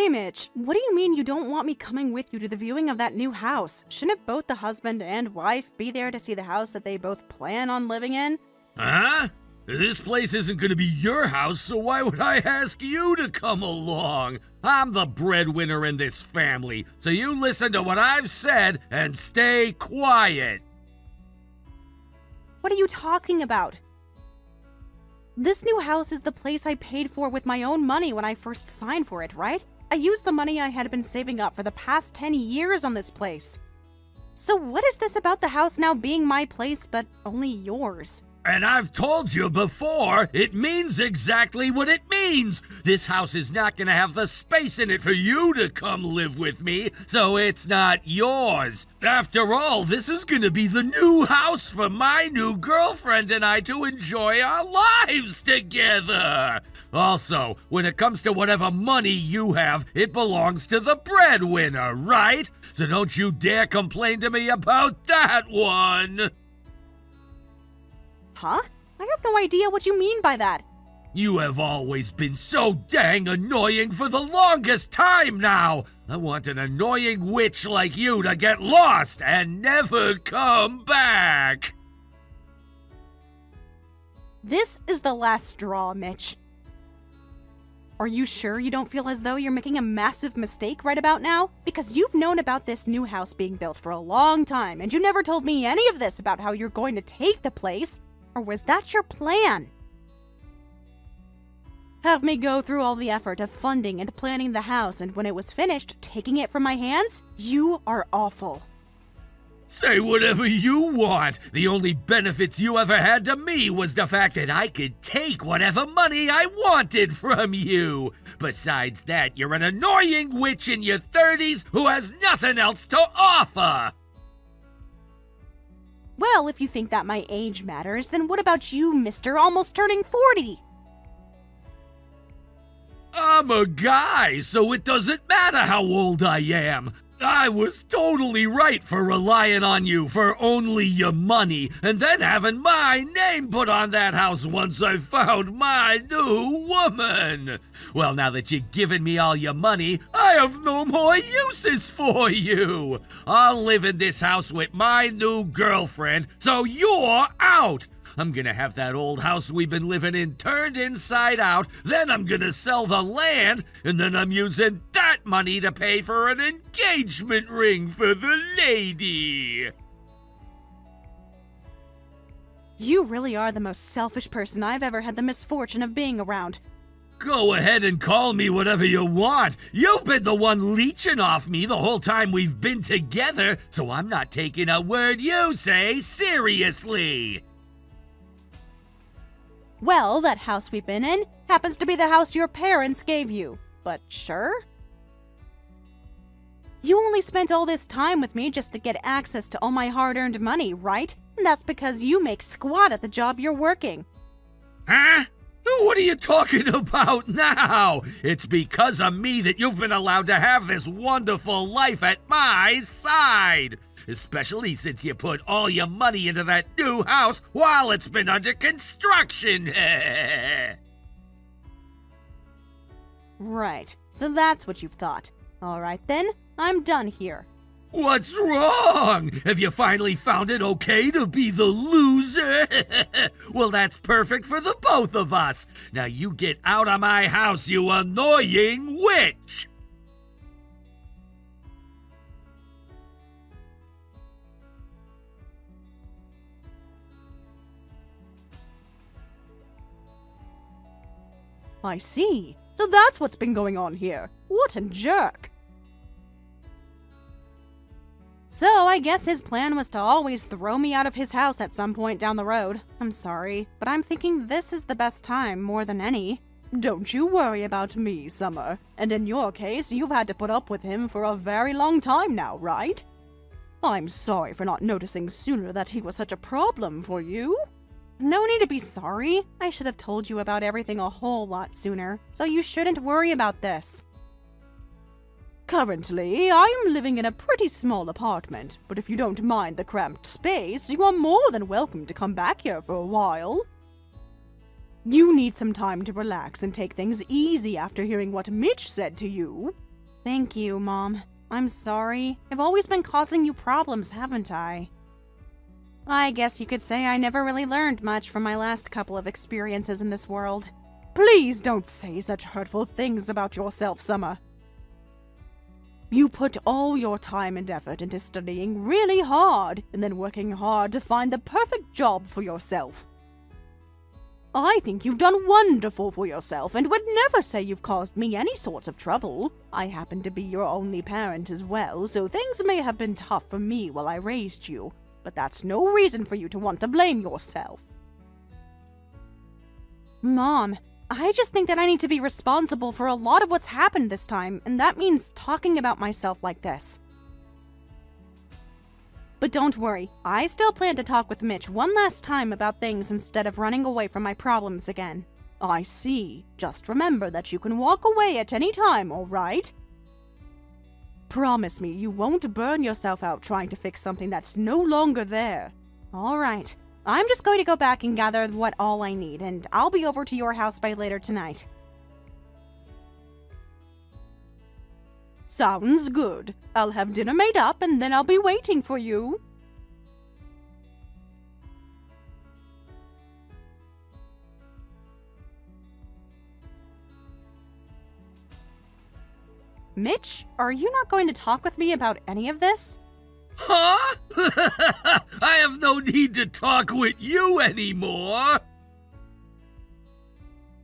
Hey, Mitch, what do you mean you don't want me coming with you to the viewing of that new house? Shouldn't both the husband and wife be there to see the house that they both plan on living in? Huh? This place isn't gonna be your house, so why would I ask you to come along? I'm the breadwinner in this family, so you listen to what I've said and stay quiet. What are you talking about? This new house is the place I paid for with my own money when I first signed for it, right? I used the money I had been saving up for the past 10 years on this place. So what is this about the house now being my place but only yours? And I've told you before, it means exactly what it means. This house is not gonna have the space in it for you to come live with me, so it's not yours. After all, this is gonna be the new house for my new girlfriend and I to enjoy our lives together. Also, when it comes to whatever money you have, it belongs to the breadwinner, right? So don't you dare complain to me about that one. Huh? I have no idea what you mean by that. You have always been so dang annoying for the longest time now. I want an annoying witch like you to get lost and never come back. This is the last straw, Mitch. Are you sure you don't feel as though you're making a massive mistake right about now? Because you've known about this new house being built for a long time, and you never told me any of this about how you're going to take the place. Or was that your plan? Have me go through all the effort of funding and planning the house, and when it was finished, taking it from my hands? You are awful. Say whatever you want. The only benefits you ever had to me was the fact that I could take whatever money I wanted from you. Besides that, you're an annoying witch in your 30s who has nothing else to offer. Well, if you think that my age matters, then what about you, mister, almost turning 40? I'm a guy, so it doesn't matter how old I am. I was totally right for relying on you for only your money, and then having my name put on that house once I found my new woman. Well, now that you've given me all your money, I have no more uses for you. I'll live in this house with my new girlfriend, so you're out. I'm gonna have that old house we've been living in turned inside out, then I'm gonna sell the land, and then I'm using that money to pay for an engagement ring for the lady. You really are the most selfish person I've ever had the misfortune of being around. Go ahead and call me whatever you want. You've been the one leeching off me the whole time we've been together, so I'm not taking a word you say seriously. Well, that house we've been in happens to be the house your parents gave you. But sure? You only spent all this time with me just to get access to all my hard-earned money, right? And that's because you make squat at the job you're working. Huh? What are you talking about now? It's because of me that you've been allowed to have this wonderful life at my side. Especially since you put all your money into that new house while it's been under construction. Right, so that's what you've thought. All right then, I'm done here. What's wrong? Have you finally found it okay to be the loser? Well, that's perfect for the both of us. Now you get out of my house, you annoying witch! I see. So that's what's been going on here. What a jerk. So I guess his plan was to always throw me out of his house at some point down the road. I'm sorry, but I'm thinking this is the best time more than any. Don't you worry about me, Summer. And in your case, you've had to put up with him for a very long time now, right? I'm sorry for not noticing sooner that he was such a problem for you. No need to be sorry. I should have told you about everything a whole lot sooner, so you shouldn't worry about this. Currently, I am living in a pretty small apartment, but if you don't mind the cramped space, you are more than welcome to come back here for a while. You need some time to relax and take things easy after hearing what Mitch said to you. Thank you, Mom. I'm sorry. I've always been causing you problems, haven't I? I guess you could say I never really learned much from my last couple of experiences in this world. Please don't say such hurtful things about yourself, Summer. You put all your time and effort into studying really hard and then working hard to find the perfect job for yourself. I think you've done wonderful for yourself and would never say you've caused me any sorts of trouble. I happen to be your only parent as well, so things may have been tough for me while I raised you, but that's no reason for you to want to blame yourself. Mom, I just think that I need to be responsible for a lot of what's happened this time, and that means talking about myself like this. But don't worry, I still plan to talk with Mitch one last time about things instead of running away from my problems again. I see. Just remember that you can walk away at any time, alright? Promise me you won't burn yourself out trying to fix something that's no longer there. Alright, I'm just going to go back and gather what all I need, and I'll be over to your house by later tonight. Sounds good. I'll have dinner made up and then I'll be waiting for you. Mitch, are you not going to talk with me about any of this? Huh? I have no need to talk with you anymore.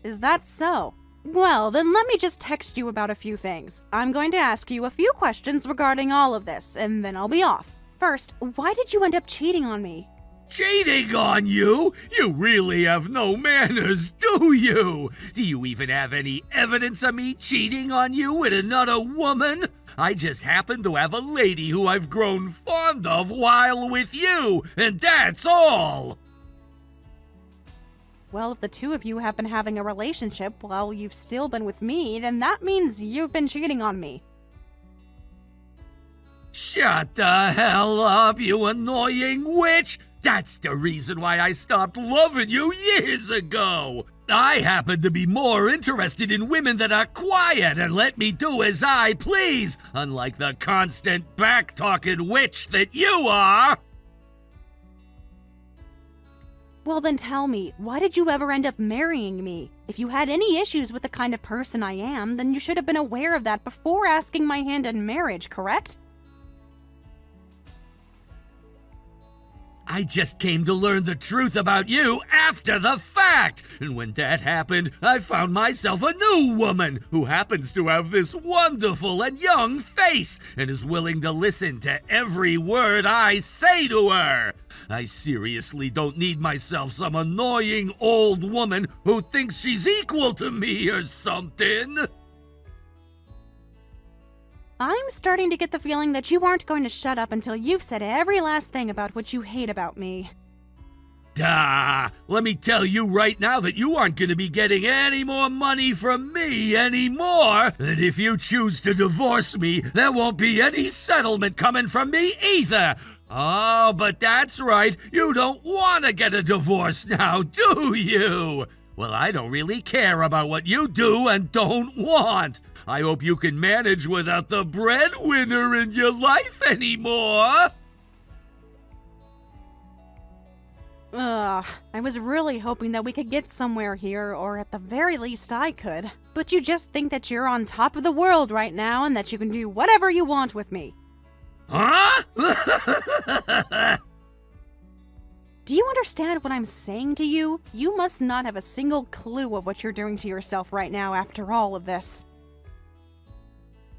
Is that so? Well, then let me just text you about a few things. I'm going to ask you a few questions regarding all of this, and then I'll be off. First, why did you end up cheating on me? Cheating on you? You really have no manners, do you? Do you even have any evidence of me cheating on you with another woman? I just happen to have a lady who I've grown fond of while with you, and that's all. Well, if the two of you have been having a relationship while you've still been with me, then that means you've been cheating on me. Shut the hell up, you annoying witch! That's the reason why I stopped loving you years ago! I happen to be more interested in women that are quiet and let me do as I please, unlike the constant back-talking witch that you are! Well then tell me, why did you ever end up marrying me? If you had any issues with the kind of person I am, then you should have been aware of that before asking my hand in marriage, correct? I just came to learn the truth about you after the fact, and when that happened, I found myself a new woman who happens to have this wonderful and young face and is willing to listen to every word I say to her. I seriously don't need myself some annoying old woman who thinks she's equal to me or something. I'm starting to get the feeling that you aren't going to shut up until you've said every last thing about what you hate about me. Let me tell you right now that you aren't going to be getting any more money from me anymore. And if you choose to divorce me, there won't be any settlement coming from me either. Oh, but that's right. You don't want to get a divorce now, do you? Well, I don't really care about what you do and don't want. I hope you can manage without the breadwinner in your life anymore. Ugh, I was really hoping that we could get somewhere here, or at the very least I could. But you just think that you're on top of the world right now and that you can do whatever you want with me. Huh? Do you understand what I'm saying to you? You must not have a single clue of what you're doing to yourself right now after all of this.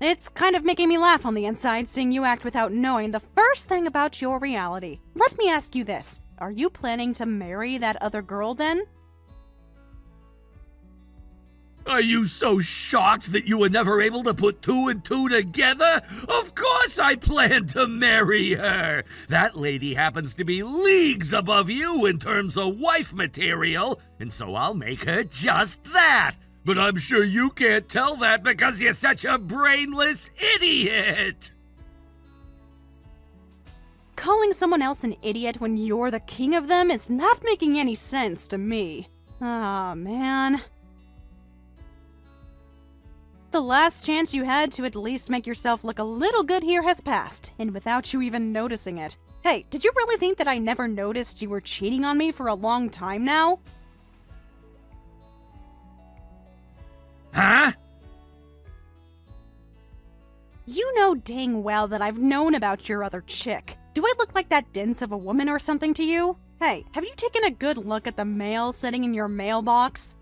It's kind of making me laugh on the inside seeing you act without knowing the first thing about your reality. Let me ask you this. Are you planning to marry that other girl then? Are you so shocked that you were never able to put two and two together? Of course I plan to marry her! That lady happens to be leagues above you in terms of wife material, and so I'll make her just that! But I'm sure you can't tell that because you're such a brainless idiot! Calling someone else an idiot when you're the king of them is not making any sense to me. Ah, man. The last chance you had to at least make yourself look a little good here has passed, and without you even noticing it. Hey, did you really think that I never noticed you were cheating on me for a long time now? Huh? You know dang well that I've known about your other chick. Do I look like that dense of a woman or something to you? Hey, have you taken a good look at the mail sitting in your mailbox?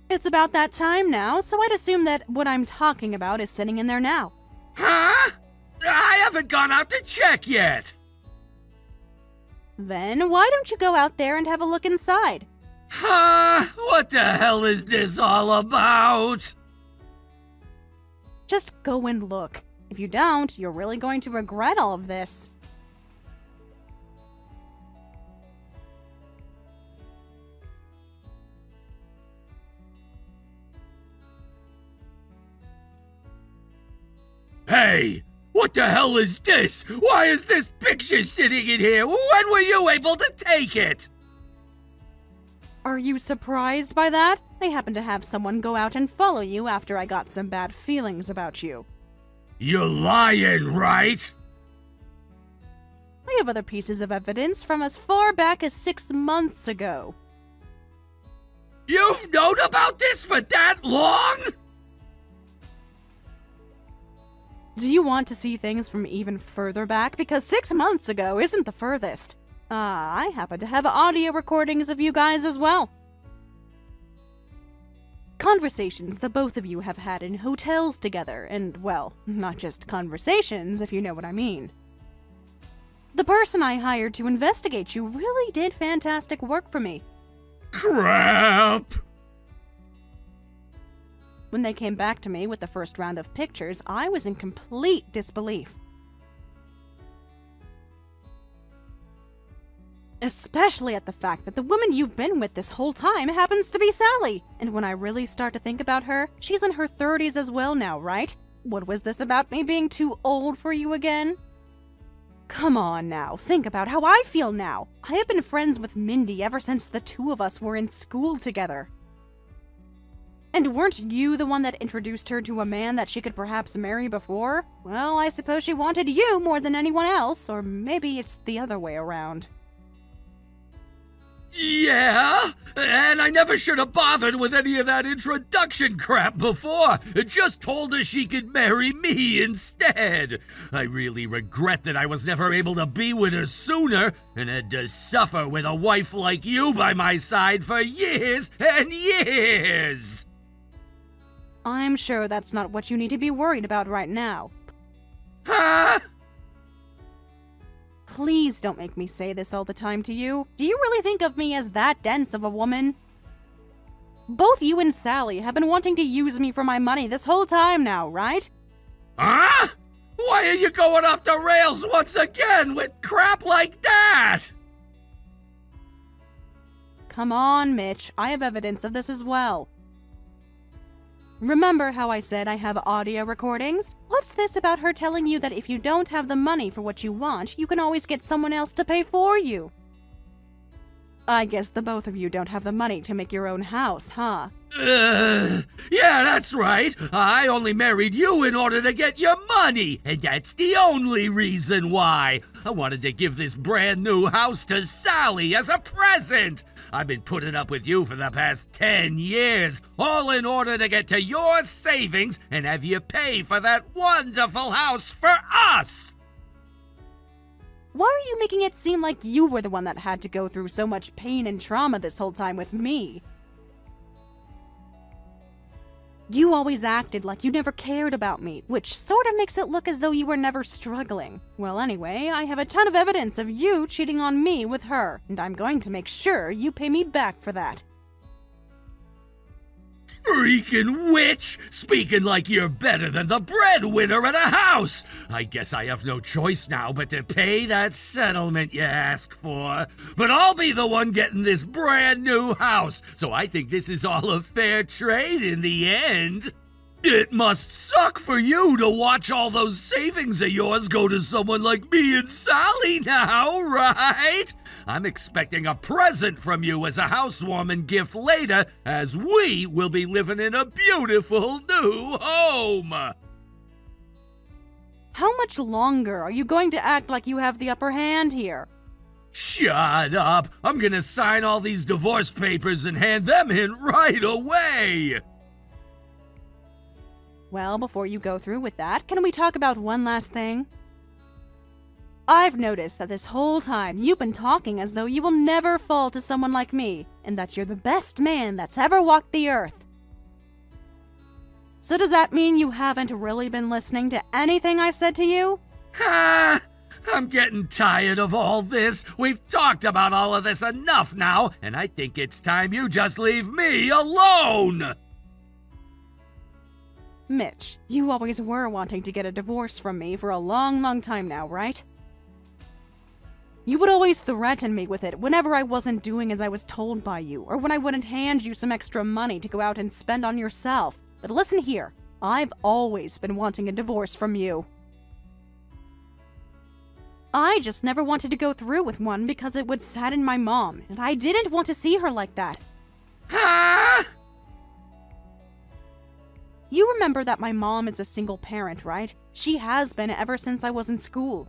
It's about that time now, so I'd assume that what I'm talking about is sitting in there now. Huh? I haven't gone out to check yet. Then why don't you go out there and have a look inside? Huh? What the hell is this all about? Just go and look. If you don't, you're really going to regret all of this. Hey, what the hell is this? Why is this picture sitting in here? When were you able to take it? Are you surprised by that? I happen to have someone go out and follow you after I got some bad feelings about you. You're lying, right? I have other pieces of evidence from as far back as 6 months ago. You've known about this for that long? Do you want to see things from even further back? Because 6 months ago isn't the furthest. I happen to have audio recordings of you guys as well. Conversations the both of you have had in hotels together, and, well, not just conversations, if you know what I mean. The person I hired to investigate you really did fantastic work for me. Crap! When they came back to me with the first round of pictures, I was in complete disbelief. Especially at the fact that the woman you've been with this whole time happens to be Sally. And when I really start to think about her, she's in her 30s as well now, right? What was this about me being too old for you again? Come on now, think about how I feel now. I have been friends with Mindy ever since the two of us were in school together. And weren't you the one that introduced her to a man that she could perhaps marry before? Well, I suppose she wanted you more than anyone else, or maybe it's the other way around. Yeah, and I never should have bothered with any of that introduction crap before. Just told her she could marry me instead. I really regret that I was never able to be with her sooner and had to suffer with a wife like you by my side for years and years. I'm sure that's not what you need to be worried about right now. Huh? Please don't make me say this all the time to you. Do you really think of me as that dense of a woman? Both you and Sally have been wanting to use me for my money this whole time now, right? Huh? Why are you going off the rails once again with crap like that? Come on, Mitch. I have evidence of this as well. Remember how I said I have audio recordings? What's this about her telling you that if you don't have the money for what you want, you can always get someone else to pay for you? I guess the both of you don't have the money to make your own house, huh? Yeah, that's right. I only married you in order to get your money, and that's the only reason why. I wanted to give this brand new house to Sally as a present. I've been putting up with you for the past 10 years, all in order to get to your savings and have you pay for that wonderful house for us. Why are you making it seem like you were the one that had to go through so much pain and trauma this whole time with me? You always acted like you never cared about me, which sort of makes it look as though you were never struggling. Well, anyway, I have a ton of evidence of you cheating on me with her, and I'm going to make sure you pay me back for that. Freaking witch! Speaking like you're better than the breadwinner at a house! I guess I have no choice now but to pay that settlement you ask for. But I'll be the one getting this brand new house, so I think this is all a fair trade in the end. It must suck for you to watch all those savings of yours go to someone like me and Sally now, right? I'm expecting a present from you as a housewarming gift later, as we will be living in a beautiful new home. How much longer are you going to act like you have the upper hand here? Shut up! I'm gonna sign all these divorce papers and hand them in right away! Well, before you go through with that, can we talk about one last thing? I've noticed that this whole time you've been talking as though you will never fall to someone like me, and that you're the best man that's ever walked the earth. So does that mean you haven't really been listening to anything I've said to you? Ha! I'm getting tired of all this. We've talked about all of this enough now, and I think it's time you just leave me alone! Mitch, you always were wanting to get a divorce from me for a long, long time now, right? You would always threaten me with it whenever I wasn't doing as I was told by you, or when I wouldn't hand you some extra money to go out and spend on yourself. But listen here, I've always been wanting a divorce from you. I just never wanted to go through with one because it would sadden my mom, and I didn't want to see her like that. Ha! You remember that my mom is a single parent, right? She has been ever since I was in school.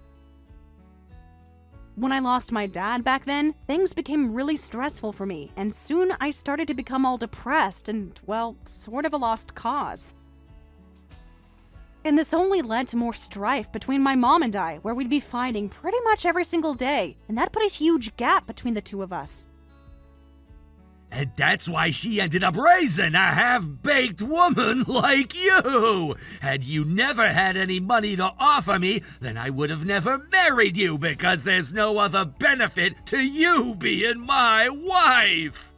When I lost my dad back then, things became really stressful for me, and soon I started to become all depressed and, well, sort of a lost cause. And this only led to more strife between my mom and I, where we'd be fighting pretty much every single day, and that put a huge gap between the two of us. And that's why she ended up raising a half-baked woman like you. Had you never had any money to offer me, then I would have never married you because there's no other benefit to you being my wife.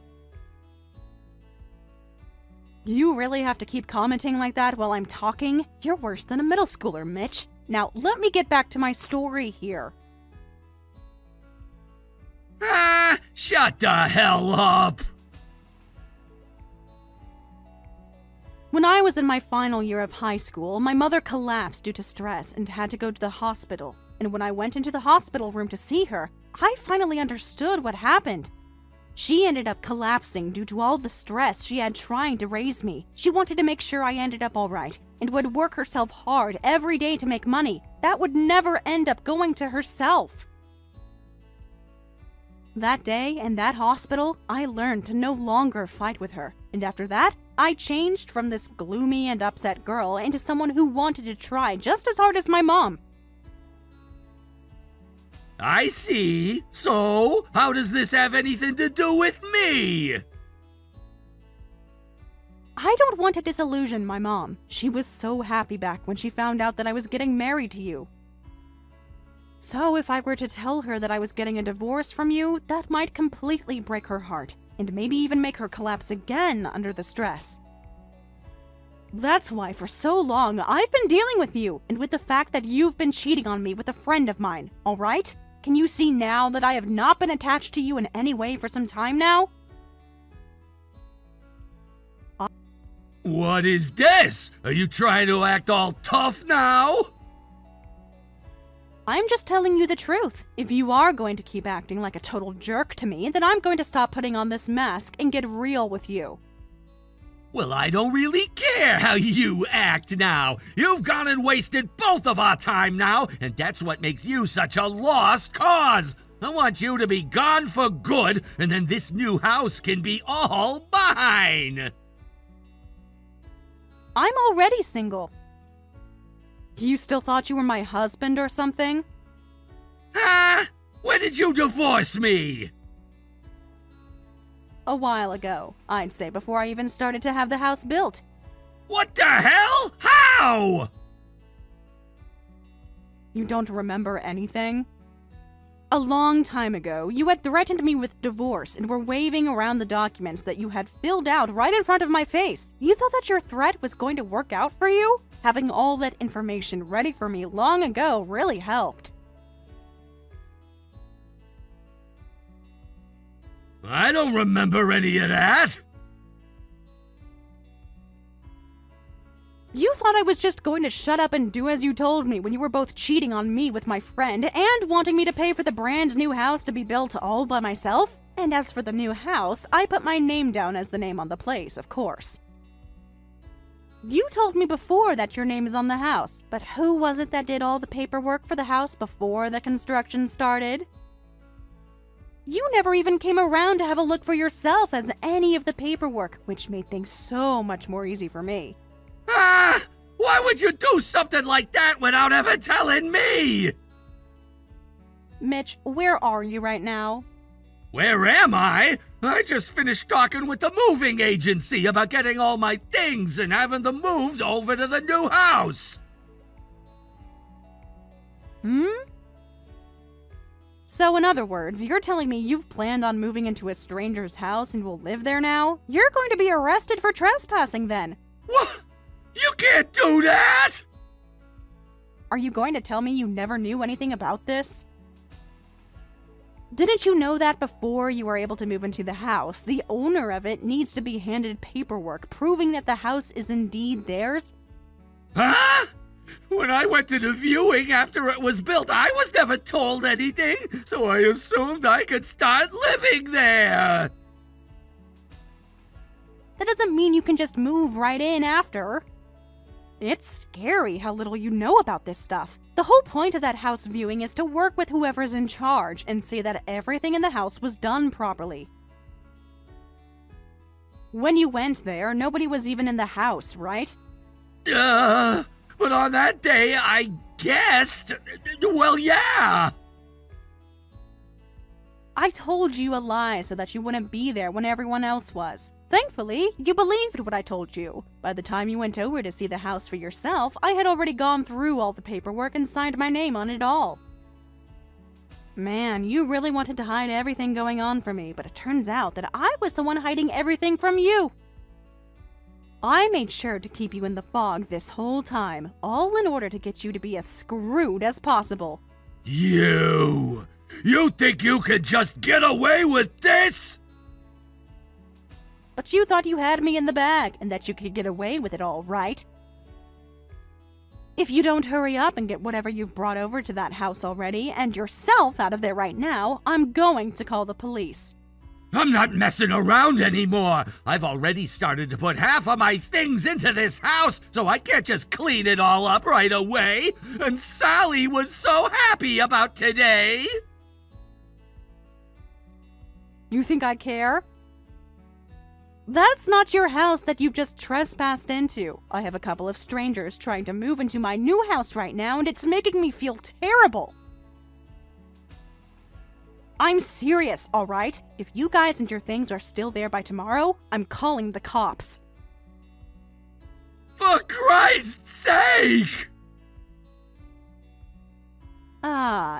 You really have to keep commenting like that while I'm talking? You're worse than a middle schooler, Mitch. Now, let me get back to my story here. Ah, shut the hell up. When I was in my final year of high school, my mother collapsed due to stress and had to go to the hospital. And when I went into the hospital room to see her, I finally understood what happened. She ended up collapsing due to all the stress she had trying to raise me. She wanted to make sure I ended up all right and would work herself hard every day to make money. That would never end up going to herself. That day in that hospital, I learned to no longer fight with her. And after that, I changed from this gloomy and upset girl into someone who wanted to try just as hard as my mom. I see. So, how does this have anything to do with me? I don't want to disillusion my mom. She was so happy back when she found out that I was getting married to you. So if I were to tell her that I was getting a divorce from you, that might completely break her heart, and maybe even make her collapse again under the stress. That's why for so long I've been dealing with you, and with the fact that you've been cheating on me with a friend of mine, alright? Can you see now that I have not been attached to you in any way for some time now? What is this? Are you trying to act all tough now? I'm just telling you the truth. If you are going to keep acting like a total jerk to me, then I'm going to stop putting on this mask and get real with you. Well, I don't really care how you act now. You've gone and wasted both of our time now, and that's what makes you such a lost cause. I want you to be gone for good, and then this new house can be all mine. I'm already single. You still thought you were my husband or something? Huh? When did you divorce me? A while ago. I'd say before I even started to have the house built. What the hell? How? You don't remember anything? A long time ago, you had threatened me with divorce and were waving around the documents that you had filled out right in front of my face. You thought that your threat was going to work out for you? Having all that information ready for me long ago really helped. I don't remember any of that. You thought I was just going to shut up and do as you told me when you were both cheating on me with my friend and wanting me to pay for the brand new house to be built all by myself? And as for the new house, I put my name down as the name on the place, of course. You told me before that your name is on the house, but who was it that did all the paperwork for the house before the construction started? You never even came around to have a look for yourself as any of the paperwork, which made things so much more easy for me. Ah! Why would you do something like that without ever telling me? Mitch, where are you right now? Where am I? I just finished talking with the moving agency about getting all my things and having them moved over to the new house. So in other words, you're telling me you've planned on moving into a stranger's house and will live there now? You're going to be arrested for trespassing then. What? You can't do that! Are you going to tell me you never knew anything about this? Didn't you know that before you were able to move into the house, the owner of it needs to be handed paperwork proving that the house is indeed theirs? Huh? When I went to the viewing after it was built, I was never told anything, so I assumed I could start living there. That doesn't mean you can just move right in after. It's scary how little you know about this stuff. The whole point of that house viewing is to work with whoever's in charge and see that everything in the house was done properly. When you went there, nobody was even in the house, right? But on that day, I guessed. Well, yeah. I told you a lie so that you wouldn't be there when everyone else was. Thankfully, you believed what I told you. By the time you went over to see the house for yourself, I had already gone through all the paperwork and signed my name on it all. Man, you really wanted to hide everything going on from me, but it turns out that I was the one hiding everything from you. I made sure to keep you in the fog this whole time, all in order to get you to be as screwed as possible. You think you could just get away with this? But you thought you had me in the bag and that you could get away with it all, right? If you don't hurry up and get whatever you've brought over to that house already and yourself out of there right now, I'm going to call the police. I'm not messing around anymore. I've already started to put half of my things into this house, so I can't just clean it all up right away. And Sally was so happy about today. You think I care? That's not your house that you've just trespassed into. I have a couple of strangers trying to move into my new house right now, and it's making me feel terrible. I'm serious, all right? If you guys and your things are still there by tomorrow, I'm calling the cops. For Christ's sake!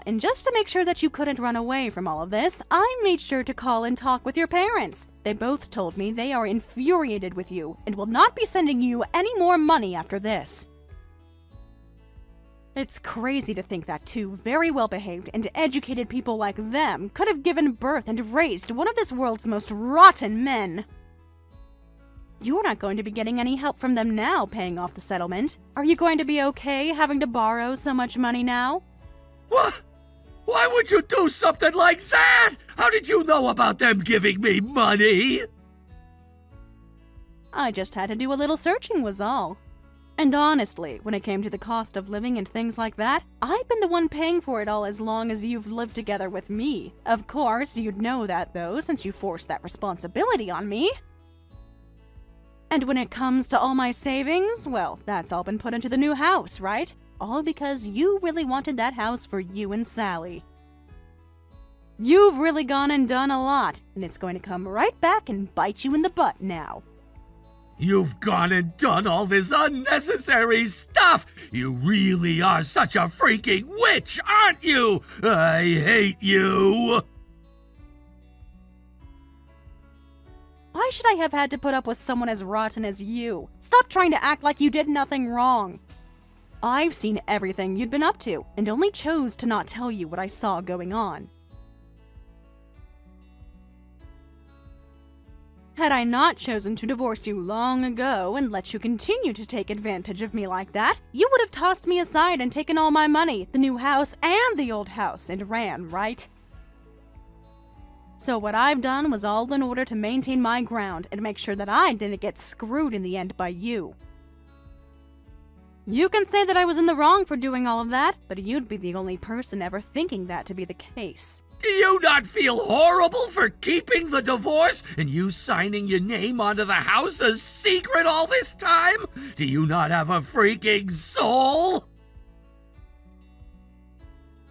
And just to make sure that you couldn't run away from all of this, I made sure to call and talk with your parents. They both told me they are infuriated with you and will not be sending you any more money after this. It's crazy to think that two very well-behaved and educated people like them could have given birth and raised one of this world's most rotten men. You're not going to be getting any help from them now paying off the settlement. Are you going to be okay having to borrow so much money now? What? Why would you do something like that? How did you know about them giving me money? I just had to do a little searching was all. And honestly, when it came to the cost of living and things like that, I've been the one paying for it all as long as you've lived together with me. Of course, you'd know that though, since you forced that responsibility on me. And when it comes to all my savings, well, that's all been put into the new house, right? All because you really wanted that house for you and Sally. You've really gone and done a lot, and it's going to come right back and bite you in the butt now. You've gone and done all this unnecessary stuff! You really are such a freaking witch, aren't you? I hate you! Why should I have had to put up with someone as rotten as you? Stop trying to act like you did nothing wrong. I've seen everything you'd been up to, and only chose to not tell you what I saw going on. Had I not chosen to divorce you long ago and let you continue to take advantage of me like that, you would have tossed me aside and taken all my money, the new house and the old house, and ran, right? So what I've done was all in order to maintain my ground and make sure that I didn't get screwed in the end by you. You can say that I was in the wrong for doing all of that, but you'd be the only person ever thinking that to be the case. Do you not feel horrible for keeping the divorce and you signing your name onto the house a secret all this time? Do you not have a freaking soul?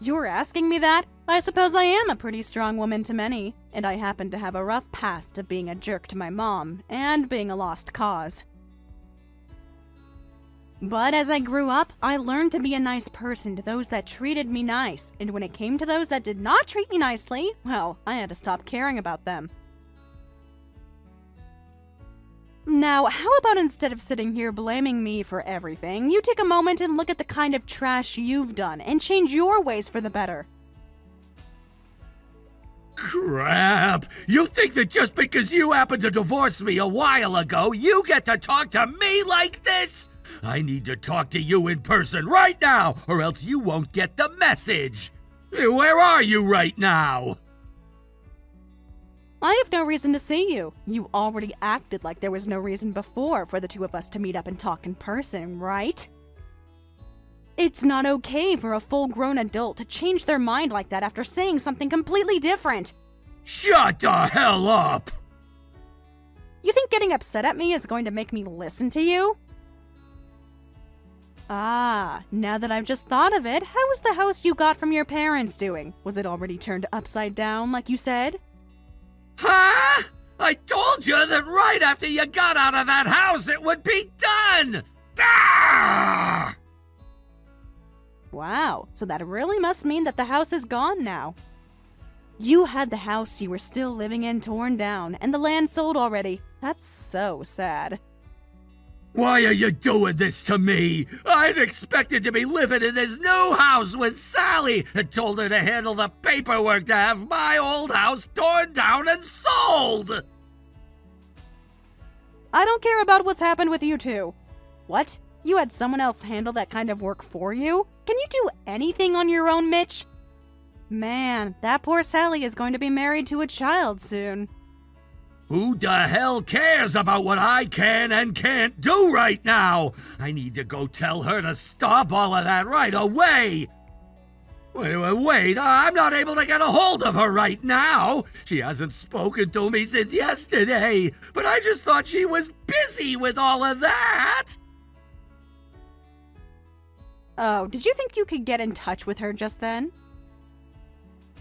You're asking me that? I suppose I am a pretty strong woman to many, and I happen to have a rough past of being a jerk to my mom and being a lost cause. But as I grew up, I learned to be a nice person to those that treated me nice, and when it came to those that did not treat me nicely, well, I had to stop caring about them. Now, how about instead of sitting here blaming me for everything, you take a moment and look at the kind of trash you've done and change your ways for the better? Crap! You think that just because you happened to divorce me a while ago, you get to talk to me like this? I need to talk to you in person right now, or else you won't get the message. Where are you right now? I have no reason to see you. You already acted like there was no reason before for the two of us to meet up and talk in person, right? It's not okay for a full-grown adult to change their mind like that after saying something completely different. Shut the hell up! You think getting upset at me is going to make me listen to you? Ah, now that I've just thought of it, how was the house you got from your parents doing? Was it already turned upside down like you said? Huh? I told you that right after you got out of that house it would be done! Ah! Wow, so that really must mean that the house is gone now. You had the house you were still living in torn down, and the land sold already. That's so sad. Why are you doing this to me? I'd expected to be living in this new house with Sally and told her to handle the paperwork to have my old house torn down and sold! I don't care about what's happened with you two. What? You had someone else handle that kind of work for you? Can you do anything on your own, Mitch? Man, that poor Sally is going to be married to a child soon. Who the hell cares about what I can and can't do right now? I need to go tell her to stop all of that right away. Wait, I'm not able to get a hold of her right now. She hasn't spoken to me since yesterday, but I just thought she was busy with all of that. Oh, did you think you could get in touch with her just then?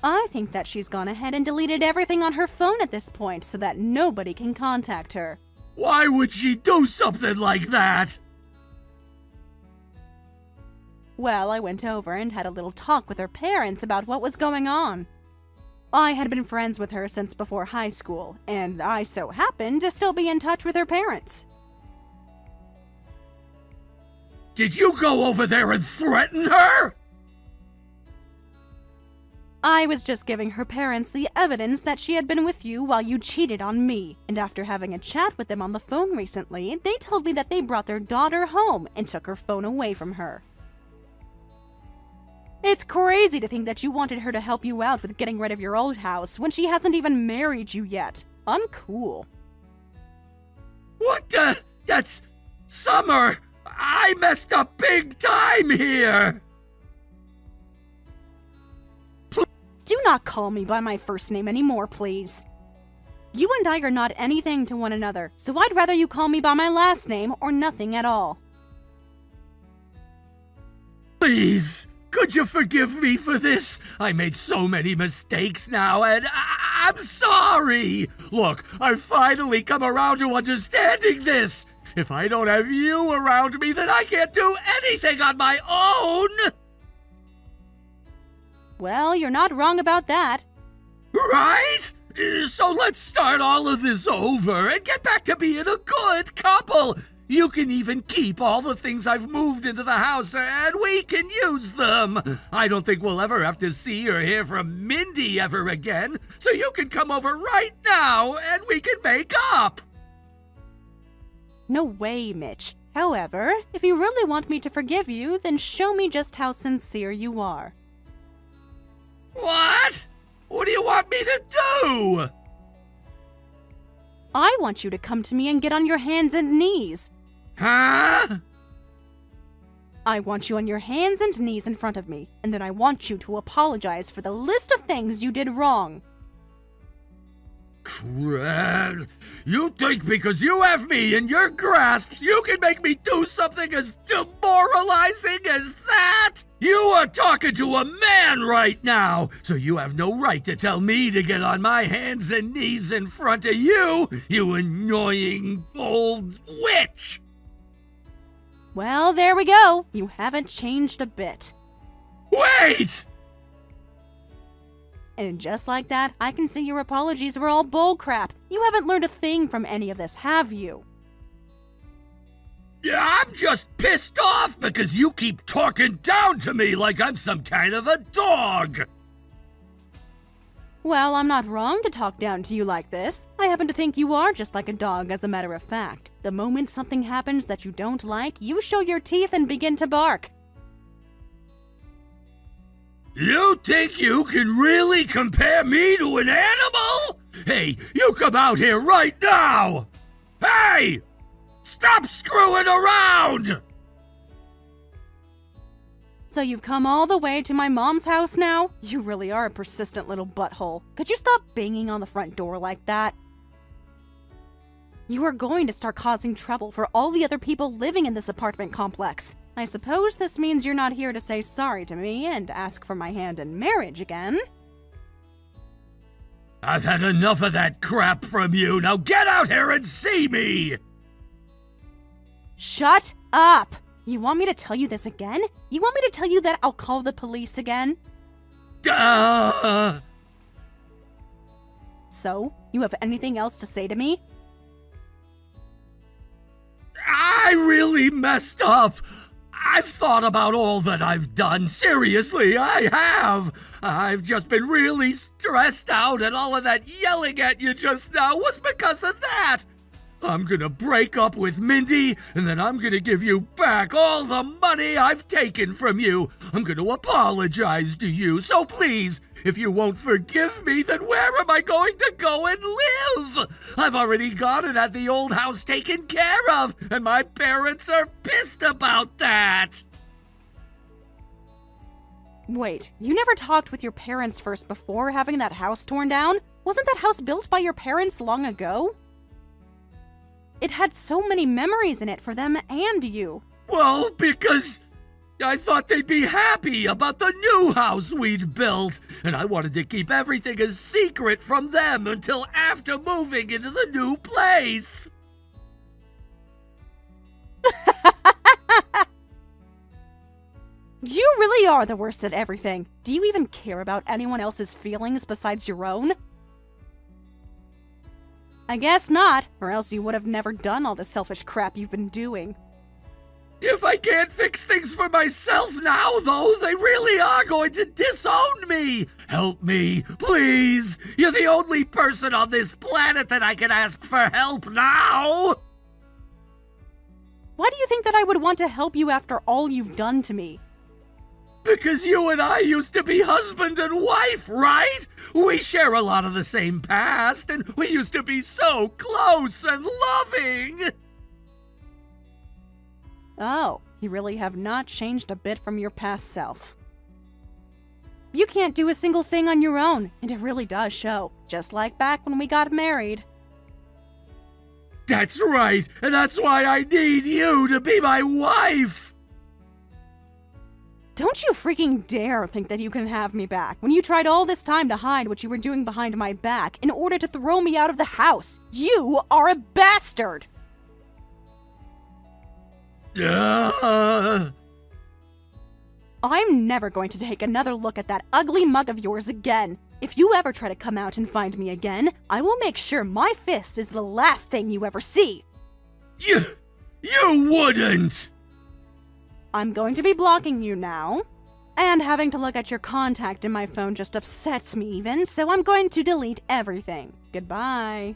I think that she's gone ahead and deleted everything on her phone at this point so that nobody can contact her. Why would she do something like that? Well, I went over and had a little talk with her parents about what was going on. I had been friends with her since before high school, and I so happened to still be in touch with her parents. Did you go over there and threaten her? I was just giving her parents the evidence that she had been with you while you cheated on me, and after having a chat with them on the phone recently, they told me that they brought their daughter home and took her phone away from her. It's crazy to think that you wanted her to help you out with getting rid of your old house when she hasn't even married you yet. Uncool. What the? That's... Summer! I messed up big time here! Do not call me by my first name anymore, please. You and I are not anything to one another, so I'd rather you call me by my last name or nothing at all. Please, could you forgive me for this? I made so many mistakes now, and I'm sorry! Look, I've finally come around to understanding this! If I don't have you around me, then I can't do anything on my own! Well, you're not wrong about that. Right? So let's start all of this over and get back to being a good couple. You can even keep all the things I've moved into the house, and we can use them. I don't think we'll ever have to see or hear from Mindy ever again, so you can come over right now and we can make up. No way, Mitch. However, if you really want me to forgive you, then show me just how sincere you are. What? What do you want me to do? I want you to come to me and get on your hands and knees. Huh? I want you on your hands and knees in front of me, and then I want you to apologize for the list of things you did wrong. Crap. You think because you have me in your grasp, you can make me do something as demoralizing as that? You are talking to a man right now, so you have no right to tell me to get on my hands and knees in front of you, you annoying old witch! Well, there we go. You haven't changed a bit. Wait! And just like that, I can see your apologies were all bullcrap. You haven't learned a thing from any of this, have you? I'm just pissed off because you keep talking down to me like I'm some kind of a dog. Well, I'm not wrong to talk down to you like this. I happen to think you are just like a dog, as a matter of fact. The moment something happens that you don't like, you show your teeth and begin to bark. You think you can really compare me to an animal? Hey, you come out here right now! Hey! Stop screwing around! So you've come all the way to my mom's house now? You really are a persistent little butthole. Could you stop banging on the front door like that? You are going to start causing trouble for all the other people living in this apartment complex. I suppose this means you're not here to say sorry to me and ask for my hand in marriage again. I've had enough of that crap from you. Now get out here and see me! Shut up! You want me to tell you this again? You want me to tell you that I'll call the police again? So, you have anything else to say to me? I really messed up. I've thought about all that I've done. Seriously, I have. I've just been really stressed out, and all of that yelling at you just now was because of that. I'm gonna break up with Mindy, and then I'm gonna give you back all the money I've taken from you. I'm gonna apologize to you, so please, if you won't forgive me, then where am I going to go and live? I've already got it at the old house taken care of, and my parents are pissed about that. Wait, you never talked with your parents first before having that house torn down? Wasn't that house built by your parents long ago? It had so many memories in it for them and you. Well, because I thought they'd be happy about the new house we'd built, and I wanted to keep everything a secret from them until after moving into the new place. You really are the worst at everything. Do you even care about anyone else's feelings besides your own? I guess not, or else you would have never done all the selfish crap you've been doing. If I can't fix things for myself now, though, they really are going to disown me. Help me, please. You're the only person on this planet that I can ask for help now. Why do you think that I would want to help you after all you've done to me? Because you and I used to be husband and wife, right? We share a lot of the same past, and we used to be so close and loving. Oh, you really have not changed a bit from your past self. You can't do a single thing on your own, and it really does show, just like back when we got married. That's right, and that's why I need you to be my wife. Don't you freaking dare think that you can have me back when you tried all this time to hide what you were doing behind my back in order to throw me out of the house. You are a bastard! I'm never going to take another look at that ugly mug of yours again. If you ever try to come out and find me again, I will make sure my fist is the last thing you ever see. You wouldn't! I'm going to be blocking you now. And having to look at your contact in my phone just upsets me even, so I'm going to delete everything. Goodbye.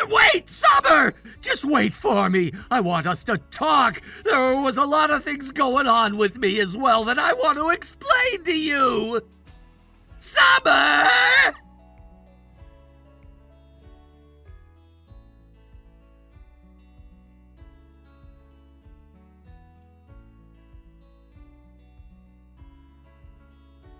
Wait, Summer! Just wait for me. I want us to talk. There was a lot of things going on with me as well that I want to explain to you. Summer!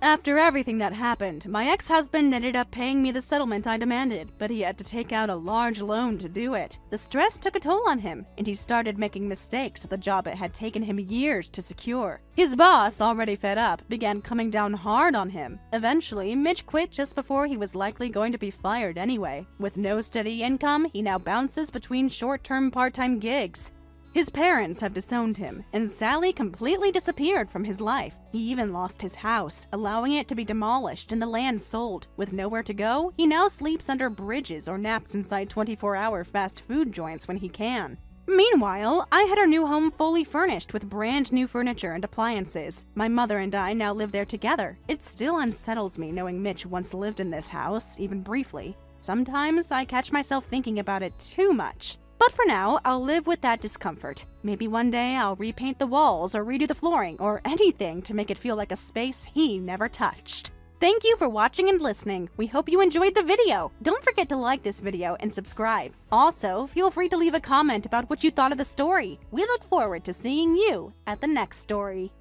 After everything that happened, my ex-husband ended up paying me the settlement I demanded, but he had to take out a large loan to do it. The stress took a toll on him, and he started making mistakes at the job it had taken him years to secure. His boss, already fed up, began coming down hard on him. Eventually, Mitch quit just before he was likely going to be fired anyway. With no steady income, he now bounces between short-term part-time gigs. His parents have disowned him, and Sally completely disappeared from his life. He even lost his house, allowing it to be demolished and the land sold. With nowhere to go, he now sleeps under bridges or naps inside 24-hour fast food joints when he can. Meanwhile, I had our new home fully furnished with brand new furniture and appliances. My mother and I now live there together. It still unsettles me knowing Mitch once lived in this house, even briefly. Sometimes I catch myself thinking about it too much. But for now, I'll live with that discomfort. Maybe one day I'll repaint the walls or redo the flooring or anything to make it feel like a space he never touched. Thank you for watching and listening. We hope you enjoyed the video. Don't forget to like this video and subscribe. Also, feel free to leave a comment about what you thought of the story. We look forward to seeing you at the next story.